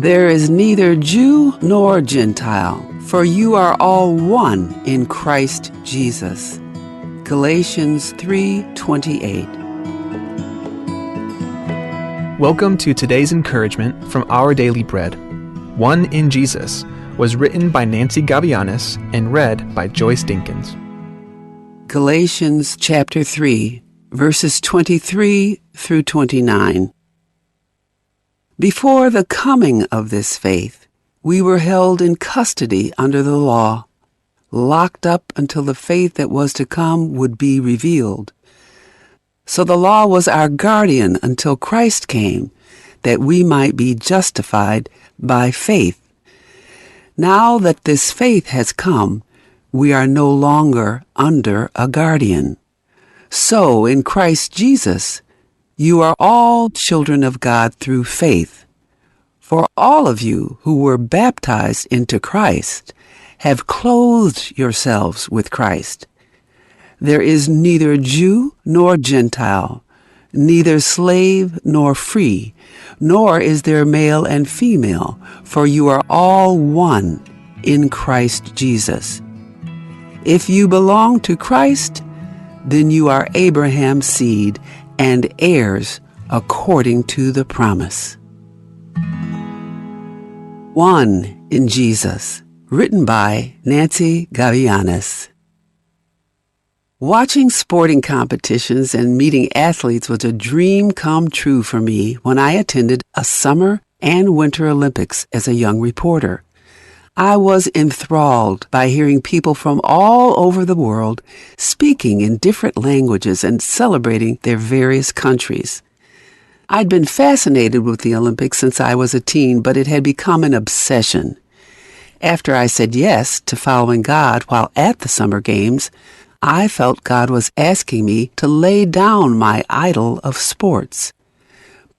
There is neither Jew nor Gentile, for you are all one in Christ Jesus. Galatians 3:28. Welcome to today's encouragement from Our Daily Bread. One in Jesus was written by Nancy Gavianis and read by Joyce Dinkins. Galatians chapter 3, verses 23 through 29. Before the coming of this faith, we were held in custody under the law, locked up until the faith that was to come would be revealed. So the law was our guardian until Christ came, that we might be justified by faith. Now that this faith has come, we are no longer under a guardian. So in Christ Jesus, you are all children of God through faith. For all of you who were baptized into Christ have clothed yourselves with Christ. There is neither Jew nor Gentile, neither slave nor free, nor is there male and female, for you are all one in Christ Jesus. If you belong to Christ, then you are Abraham's seed and heirs according to the promise. One in Jesus, written by Nancy Gavianis. Watching sporting competitions and meeting athletes was a dream come true for me when I attended a Summer and Winter Olympics as a young reporter. I was enthralled by hearing people from all over the world speaking in different languages and celebrating their various countries. I'd been fascinated with the Olympics since I was a teen, but it had become an obsession. After I said yes to following God while at the Summer Games, I felt God was asking me to lay down my idol of sports.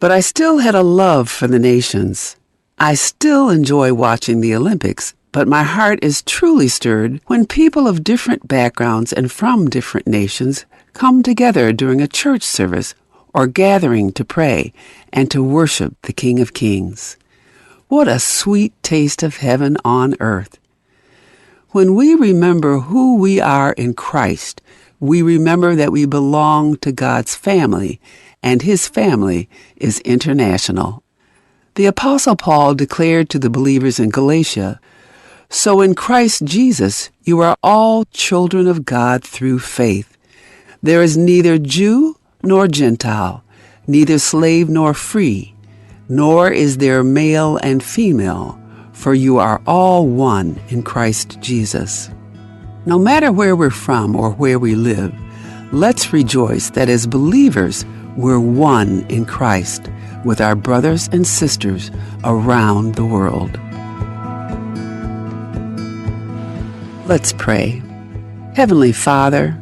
But I still had a love for the nations. I still enjoy watching the Olympics, but my heart is truly stirred when people of different backgrounds and from different nations come together during a church service or gathering to pray and to worship the King of Kings. What a sweet taste of heaven on earth. When we remember who we are in Christ, we remember that we belong to God's family, and His family is international. The Apostle Paul declared to the believers in Galatia, "So in Christ Jesus you are all children of God through faith. There is neither Jew nor Gentile, neither slave nor free, nor is there male and female, for you are all one in Christ Jesus." No matter where we're from or where we live, let's rejoice that as believers we're one in Christ with our brothers and sisters around the world. Let's pray. Heavenly Father,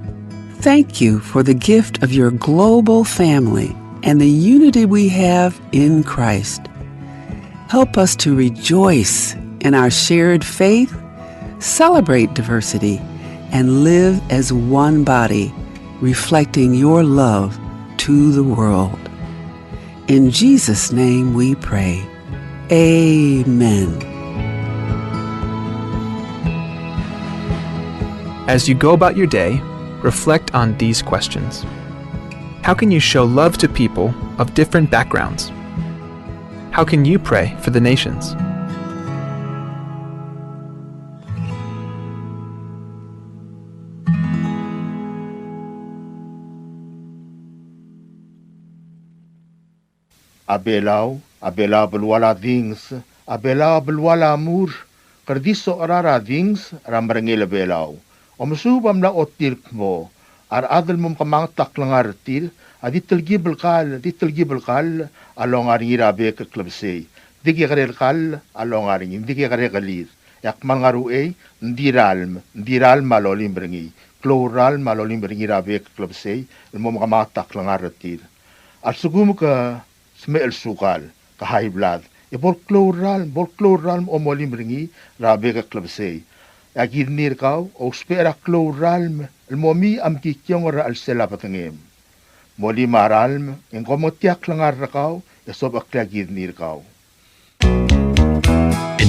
thank you for the gift of your global family and the unity we have in Christ. Help us to rejoice in our shared faith, celebrate diversity, and live as one body, reflecting your love to the world. In Jesus' name we pray. Amen. As you go about your day, reflect on these questions. How can you show love to people of different backgrounds? How can you pray for the nations? Abela belwala things, abela belwala mur, kardiso arara things, ramrangil abelaw. Omusubam na otilk mo, ar adal mum kamang taklangar til, aditil gibel kal, along aring irabe ka klabsay. Digi karel kal, along aring, digi karel kalir. Yak mangaru ndiral malolim bringi, kloral malolim bringi irabe ka klabsay, mum kamang taklangar til. At sugum ka smell sukal, ka high blood. Bol kloral o molim ringi, rabe ka klabsay. Agirnir kau, o spera kloral, momi am kikyong ra al sela patangem. Moli maralm, en komotiak langar kau, esob aklagirnir kau.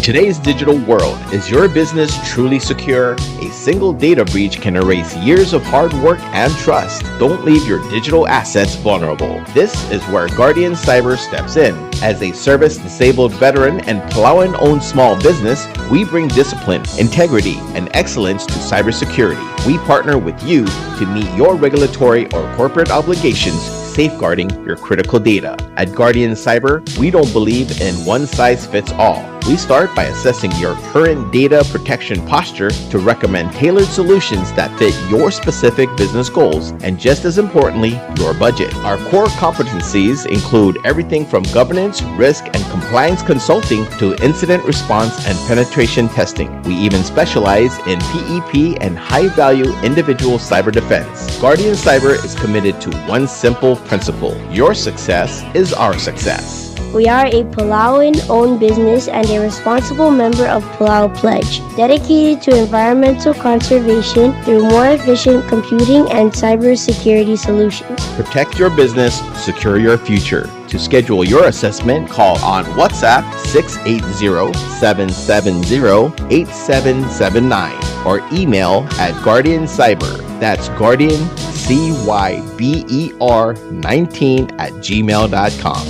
today's digital world, is your business truly secure? A single data breach can erase years of hard work and trust. Don't leave your digital assets vulnerable. This is where Guardian Cyber steps in. As a service-disabled veteran and Palauan-owned small business, we bring discipline, integrity, and excellence to cybersecurity. We partner with you to meet your regulatory or corporate obligations, safeguarding your critical data. At Guardian Cyber, we don't believe in one-size-fits-all. We start by assessing your current data protection posture to recommend tailored solutions that fit your specific business goals and, just as importantly, your budget. Our core competencies include everything from governance, risk, and compliance consulting to incident response and penetration testing. We even specialize in PEP and high-value individual cyber defense. Guardian Cyber is committed to one simple principle: your success is our success. We are a Palauan-owned business and a responsible member of Palau Pledge, dedicated to environmental conservation through more efficient computing and cybersecurity solutions. Protect your business, secure your future. To schedule your assessment, call on WhatsApp 680-770-8779 or email at Guardian Cyber. That's Guardian, CYBER 19@gmail.com.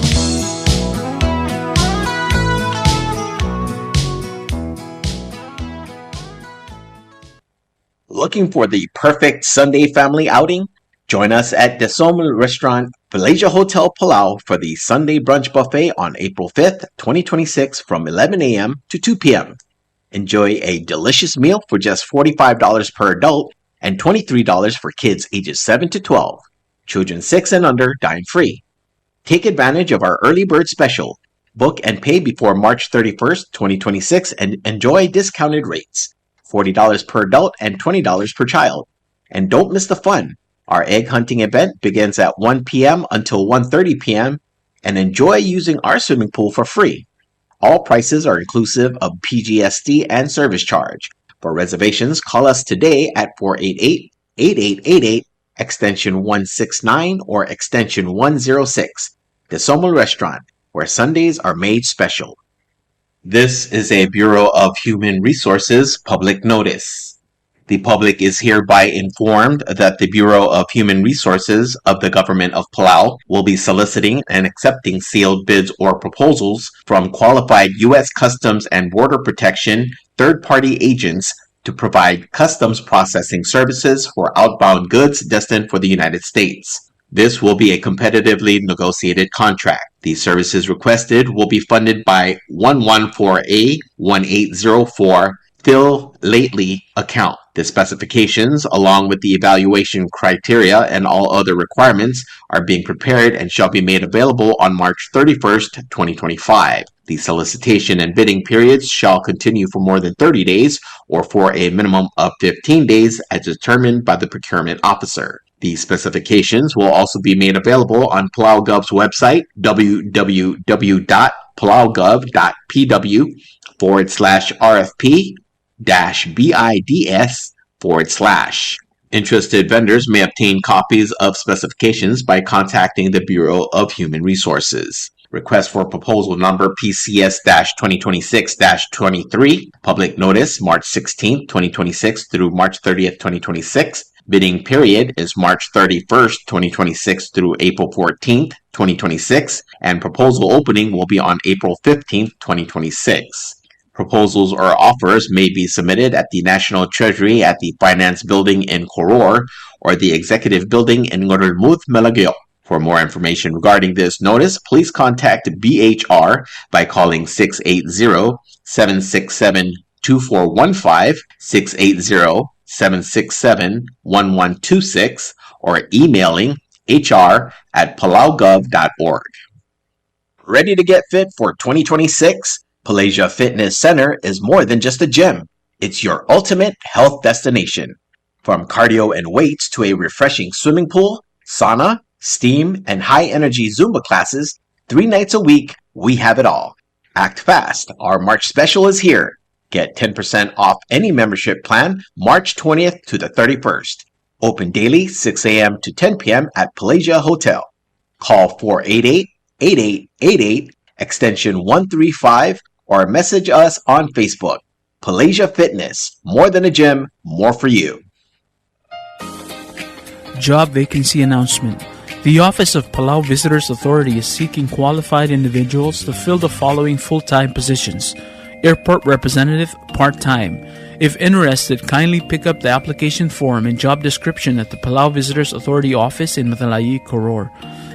Looking for the perfect Sunday family outing? Join us at Desomel Restaurant, Malaysia Hotel Palau for the Sunday Brunch Buffet on April 5th, 2026 from 11 a.m. to 2 p.m. Enjoy a delicious meal for just $45 per adult and $23 for kids ages 7 to 12. Children 6 and under dine free. Take advantage of our early bird special. Book and pay before March 31st, 2026 and enjoy discounted rates. $40 per adult and $20 per child. And don't miss the fun. Our egg hunting event begins at 1 p.m. until 1:30 p.m. and enjoy using our swimming pool for free. All prices are inclusive of PGST and service charge. For reservations, call us today at 488-8888, extension 169 or extension 106. The Somel Restaurant, where Sundays are made special. This is a Bureau of Human Resources public notice. The public is hereby informed that the Bureau of Human Resources of the Government of Palau will be soliciting and accepting sealed bids or proposals from qualified U.S. Customs and Border Protection third-party agents to provide customs processing services for outbound goods destined for the United States. This will be a competitively negotiated contract. The services requested will be funded by 114A1804 Phil Lately account. The specifications, along with the evaluation criteria and all other requirements, are being prepared and shall be made available on March 31st, 2025. The solicitation and bidding periods shall continue for more than 30 days or for a minimum of 15 days as determined by the procurement officer. The specifications will also be made available on Palau Gov's website, www.palaugov.pw/RFP-BIDS/. Interested vendors may obtain copies of specifications by contacting the Bureau of Human Resources. Request for proposal number PCS-2026-23. Public notice March 16, 2026 through March 30th, 2026. Bidding period is March 31st, 2026 through April 14th, 2026, and proposal opening will be on April 15th, 2026. Proposals or offers may be submitted at the National Treasury at the Finance Building in Koror or the Executive Building in Ngurulmuth, Melagyo. For more information regarding this notice, please contact BHR by calling 680-767-2415, 680-767-1126, or emailing hr@palaugov.org. Ready to get fit for 2026? Malaysia Fitness Center is more than just a gym. It's your ultimate health destination. From cardio and weights to a refreshing swimming pool, sauna, steam, and high-energy Zumba classes, 3 nights a week, we have it all. Act fast. Our March special is here. Get 10% off any membership plan March 20th to the 31st. Open daily 6 a.m. to 10 p.m. at Malaysia Hotel. Call 488-8888, extension 135, or message us on Facebook. Palasia Fitness, more than a gym, more for you. Job vacancy announcement. The Office of Palau Visitors Authority is seeking qualified individuals to fill the following full-time positions. Airport Representative, part-time. If interested, kindly pick up the application form and job description at the Palau Visitors Authority office in Matalayi, Koror.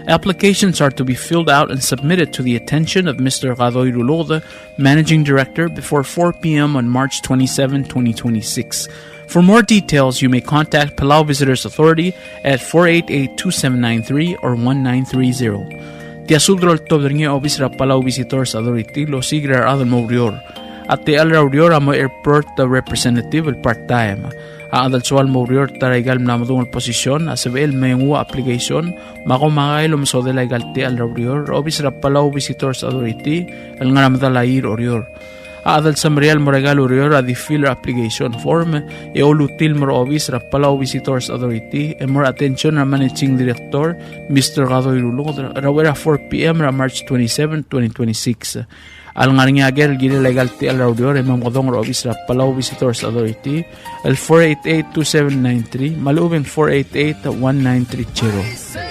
Applications are to be filled out and submitted to the attention of Mr. Gadoy Rulode, Managing Director, before 4 p.m. on March 27, 2026. For more details, you may contact Palau Visitors Authority at 488-2793 or 1930. Ti asudro al tobdringe obis ra Palau Visitors Authority lo sigrar adal morior. At ti al raurior amo airport representative al part-time. Adal sual morior taraigal mlamadung al posisyon asabel mayungwa application makomangay lumso de legal ti al raurior obis ra Palau Visitors Authority al ngaramadalayir orior. Adal sa Marial Moregal Urior a di filler application form e olutil mo obis ra Palau Visitors Authority e more attention ra Managing Director Mr. Gadoy Rulod rawera 4 p.m. ra March 27, 2026. Al ngaringagel gili legal ti al Raudior e mamodong ra obis ra Palau Visitors Authority al 488-2793 malubing 488-1930.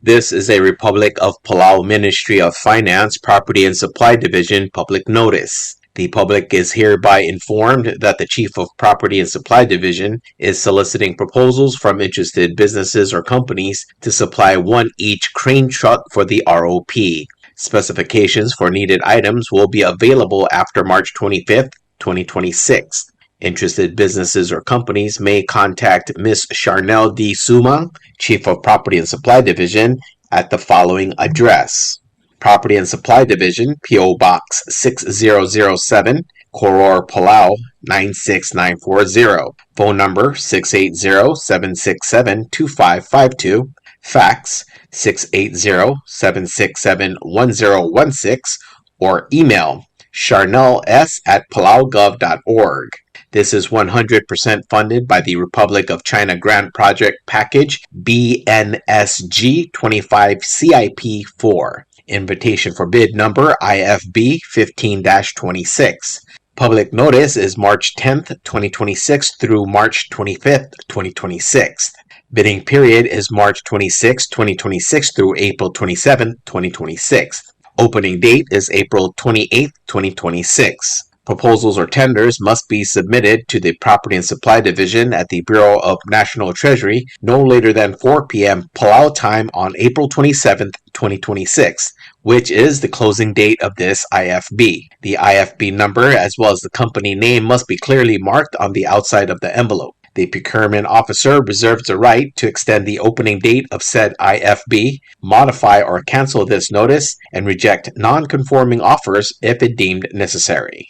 This is a Republic of Palau Ministry of Finance, Property and Supply Division public notice. The public is hereby informed that the Chief of Property and Supply Division is soliciting proposals from interested businesses or companies to supply one each crane truck for the ROP. Specifications for needed items will be available after March 25th, 2026. Interested businesses or companies may contact Ms. Charnel D. Sumang, Chief of Property and Supply Division, at the following address. Property and Supply Division, P.O. Box 6007, Koror, Palau 96940. Phone number 680-767-2552. Fax 680-767-1016 or email charnels@palaugov.org. This is 100% funded by the Republic of China Grant Project Package BNSG 25 CIP 4. Invitation for bid number IFB 15-26. Public notice is March 10th, 2026 through March 25th, 2026. Bidding period is March 26, 2026 through April 27, 2026. Opening date is April 28, 2026. Proposals or tenders must be submitted to the Property and Supply Division at the Bureau of National Treasury no later than 4 p.m. Palau time on April 27, 2026, which is the closing date of this IFB. The IFB number as well as the company name must be clearly marked on the outside of the envelope. The procurement officer reserves the right to extend the opening date of said IFB, modify or cancel this notice, and reject non-conforming offers if it deemed necessary.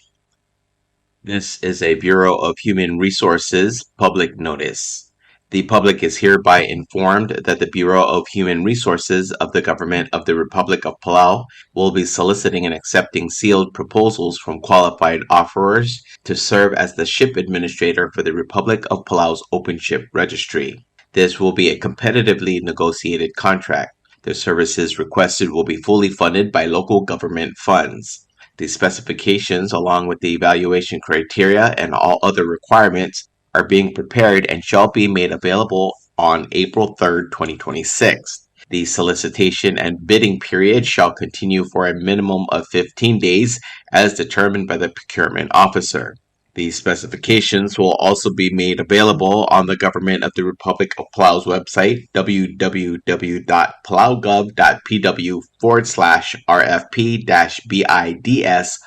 This is a Bureau of Human Resources public notice. The public is hereby informed that the Bureau of Human Resources of the Government of the Republic of Palau will be soliciting and accepting sealed proposals from qualified offerers to serve as the ship administrator for the Republic of Palau's Open Ship Registry. This will be a competitively negotiated contract. The services requested will be fully funded by local government funds. The specifications, along with the evaluation criteria and all other requirements, are being prepared and shall be made available on April 3rd, 2026. The solicitation and bidding period shall continue for a minimum of 15 days as determined by the procurement officer. These specifications will also be made available on the Government of the Republic of Palau's website, www.palaugov.pw/RFP-BIDS/.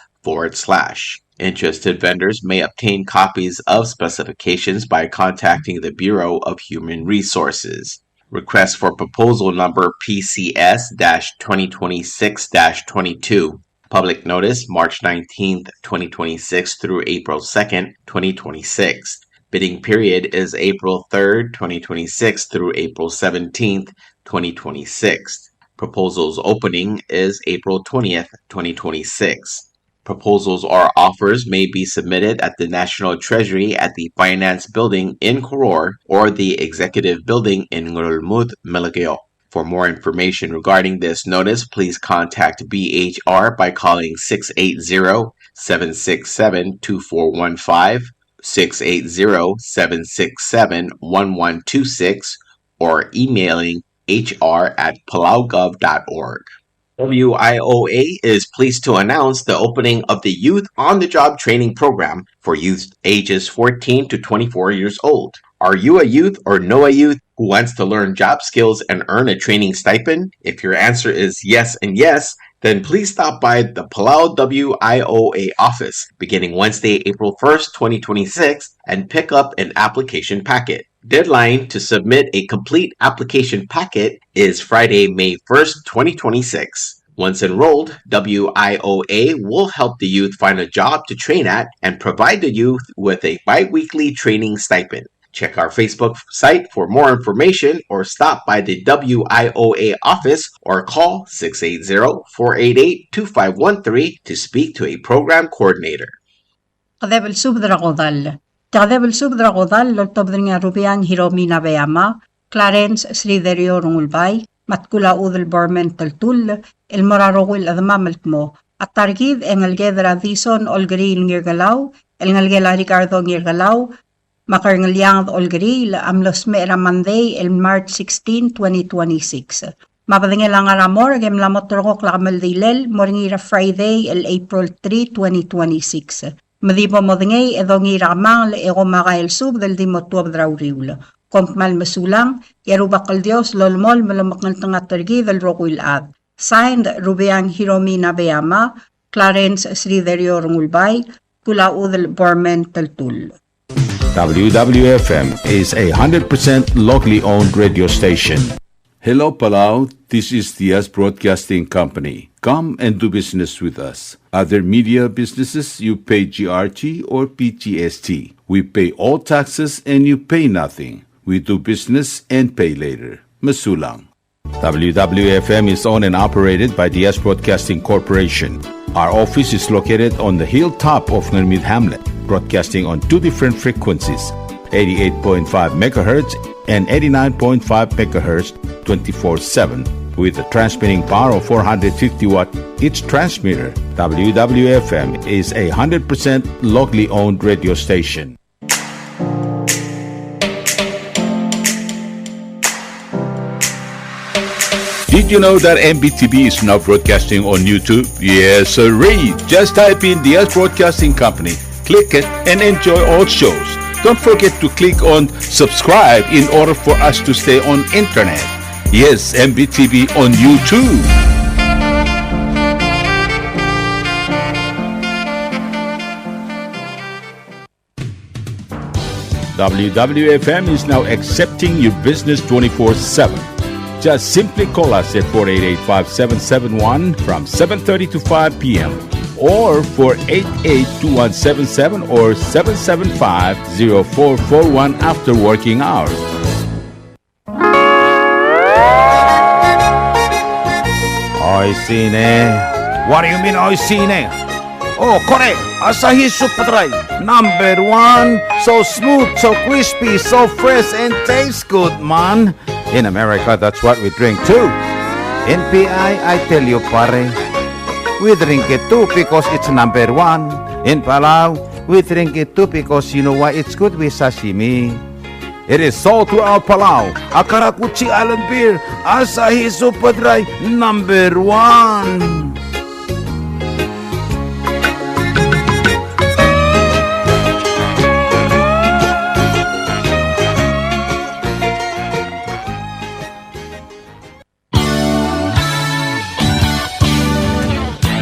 Interested vendors may obtain copies of specifications by contacting the Bureau of Human Resources. Request for proposal number PCS-2026-22. Public notice March 19th, 2026 through April 2nd, 2026. Bidding period is April 3rd, 2026 through April 17th, 2026. Proposals opening is April 20th, 2026. Proposals or offers may be submitted at the National Treasury at the Finance Building in Koror or the Executive Building in Ngurulmud, Melageo. For more information regarding this notice, please contact BHR by calling 680-767-2415, 680-767-1126, or emailing hr@palaugov.org. WIOA is pleased to announce the opening of the Youth on-the-Job Training Program for youth ages 14 to 24 years old. Are you a youth or know a youth who wants to learn job skills and earn a training stipend? If your answer is yes and yes, then please stop by the Palau WIOA office beginning Wednesday, April 1st, 2026, and pick up an application packet. Deadline to submit a complete application packet is Friday, May 1st, 2026. Once enrolled, WIOA will help the youth find a job to train at and provide the youth with a bi-weekly training stipend. Check our Facebook site for more information or stop by the WIOA office or call 680-488-2513 to speak to a program coordinator. Kadebel subdra godal. Kadebel subdra godal loltobdringa rubiang Hiromina Beama, Clarence Sriderio Rungulbay, Matkula Udel Bormen Taltul, El Morarowil Admameltmo, at Targid en el Gedra Dison Olgari Ngirgalaw, El Ngalgela Ricardo Ngirgalaw, Makarngalyang Olgari, Amlos Mera Monday, El March 16, 2026. Mapadingilang aramor, Gem Lamotroko Klamal Dilel, Moringira Friday, El April 3, 2026. Madipo modingay edongira mang le ego maga el sub del dimotuab drauriul. Kompmal mesulang, yarubakal Dios lolmol malamakal tangatergi del rokuil ad. Signed, Rubiang Hiromina Beama, Clarence Sriderio Rungulbay, Pulau del Bormen Teltul. WWFM is a 100% locally owned radio station. Hello, Palau. This is Diaz Broadcasting Company. Come and do business with us. Other media businesses, you pay GRT or PTST. We pay all taxes and you pay nothing. We do business and pay later. Masulang. WWFM is owned and operated by Diaz Broadcasting Corporation. Our office is located on the hilltop of Nurmid Hamlet, broadcasting on two different frequencies, 88.5 megahertz and 89.5 megahertz 24/7 with a transmitting power of 450 watt each transmitter. WWFM is a 100% locally owned radio station. Did you know that MBTV is now broadcasting on YouTube? Yes, sirree. Just type in Diaz Broadcasting Company, click it, and enjoy all shows. Don't forget to click on subscribe in order for us to stay on internet. Yes, MBTV on YouTube. WWFM is now accepting your business 24/7. Just simply call us at 488-5771 from 7:30 to 5 p.m. or 488-2177 or 775-0441 after working hours. Oy, sine. What do you mean, oy, sine? Oh, correct. Asahi Superdry. Number one. So smooth, so crispy, so fresh, and tastes good, man. In America, that's what we drink too. In PI, I tell you, pare, we drink it too because it's number one. In Palau, we drink it too because you know why it's good with sashimi. It is sold throughout Palau. Akarakuchi Island Beer, Asahi Superdry, number one.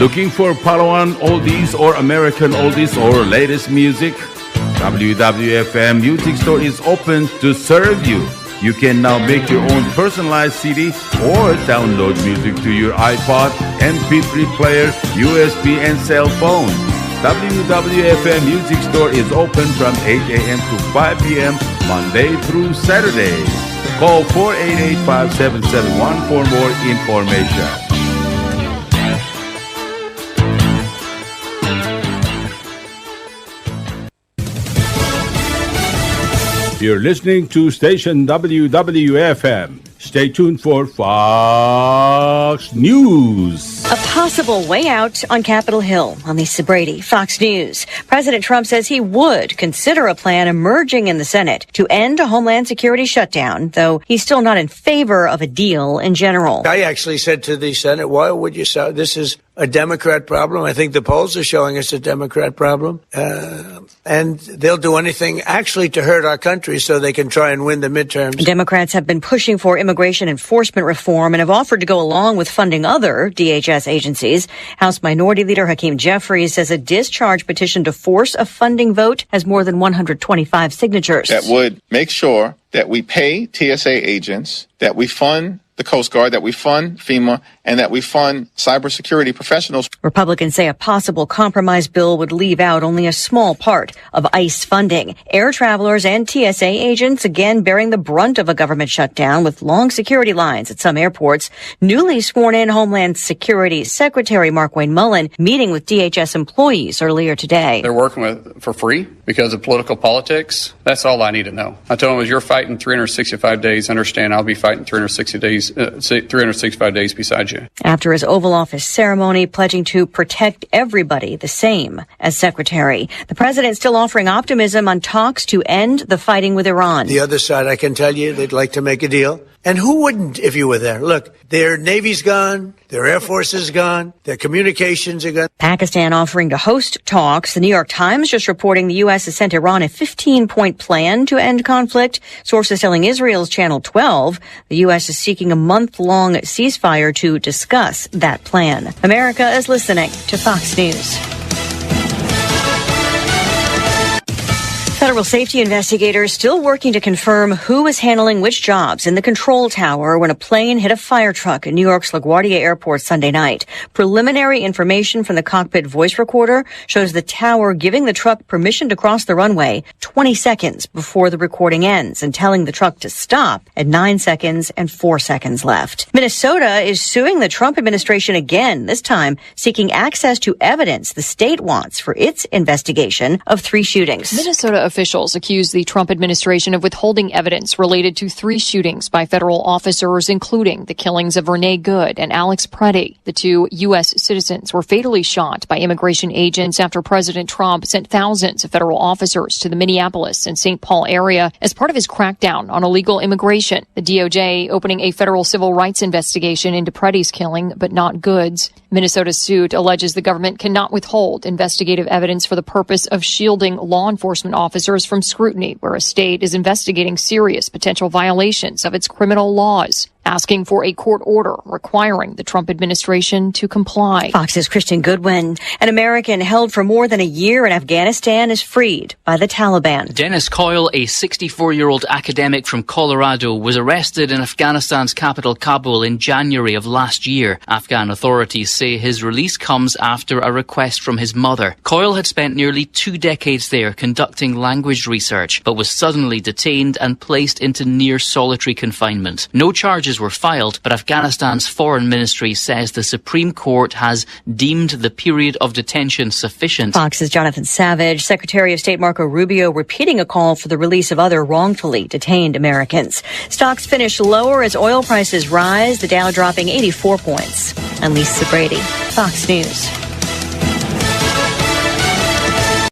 Looking for Palauan oldies or American oldies or latest music? WWFM Music Store is open to serve you. You can now make your own personalized CD or download music to your iPod, MP3 player, USB, and cell phone. WWFM Music Store is open from 8 a.m. to 5 p.m. Monday through Saturday. Call 488-5771 for more information. You're listening to station WWFM, Stay tuned for Fox News. A possible way out on Capitol Hill. On Lisa Brady, Fox News. President Trump says he would consider a plan emerging in the Senate to end a Homeland Security shutdown, though he's still not in favor of a deal in general. I actually said to the Senate, why would you say this is a Democrat problem? I think the polls are showing it's a Democrat problem. And they'll do anything actually to hurt our country so they can try and win the midterms. Democrats have been pushing for immigration enforcement reform and have offered to go along with funding other DHS agencies. House Minority Leader Hakeem Jeffries says a discharge petition to force a funding vote has more than 125 signatures. That would make sure that we pay TSA agents, that we fund the Coast Guard, that we fund FEMA, and that we fund cybersecurity professionals. Republicans say a possible compromise bill would leave out only a small part of ICE funding. Air travelers and TSA agents again bearing the brunt of a government shutdown with long security lines at some airports. Newly sworn in Homeland Security Secretary Mark Wayne Mullen meeting with DHS employees earlier today. They're working for free because of political politics. That's all I need to know. I told them, as you're fighting 365 days, understand I'll be fighting 365 days beside you. After his Oval Office ceremony pledging to protect everybody the same as secretary, the president still offering optimism on talks to end the fighting with Iran. The other side, I can tell you, they'd like to make a deal. And who wouldn't if you were there? Look, their Navy's gone, their Air Force is gone, their communications are gone. Pakistan offering to host talks. The New York Times just reporting the U.S. has sent Iran a 15-point plan to end conflict. Sources telling Israel's Channel 12 the U.S. is seeking a month-long ceasefire to discuss that plan. America is listening to Fox News. Federal safety investigators still working to confirm who was handling which jobs in the control tower when a plane hit a fire truck at New York's LaGuardia Airport Sunday night. Preliminary information from the cockpit voice recorder shows the tower giving the truck permission to cross the runway 20 seconds before the recording ends and telling the truck to stop at 9 seconds and 4 seconds left. Minnesota is suing the Trump administration again, this time seeking access to evidence the state wants for its investigation of 3 shootings. Minnesota officials accuse the Trump administration of withholding evidence related to 3 shootings by federal officers, including the killings of Renee Good and Alex Preddy. The 2 U.S. citizens were fatally shot by immigration agents after President Trump sent thousands of federal officers to the Minneapolis and St. Paul area as part of his crackdown on illegal immigration. The DOJ opening a federal civil rights investigation into Preddy's killing, but not Good's. Minnesota's suit alleges the government cannot withhold investigative evidence for the purpose of shielding law enforcement officers from scrutiny, where a state is investigating serious potential violations of its criminal laws, asking for a court order requiring the Trump administration to comply. Fox's Christian Goodwin, an American held for more than a year in Afghanistan, is freed by the Taliban. Dennis Coyle, a 64-year-old academic from Colorado, was arrested in Afghanistan's capital Kabul in January of last year. Afghan authorities say his release comes after a request from his mother. Coyle had spent nearly 2 decades there conducting language research, but was suddenly detained and placed into near solitary confinement. No charges were filed, but Afghanistan's foreign ministry says the Supreme Court has deemed the period of detention sufficient. Fox's Jonathan Savage, Secretary of State Marco Rubio repeating a call for the release of other wrongfully detained Americans. Stocks finish lower as oil prices rise, the Dow dropping 84 points. I'm Lisa Brady, Fox News.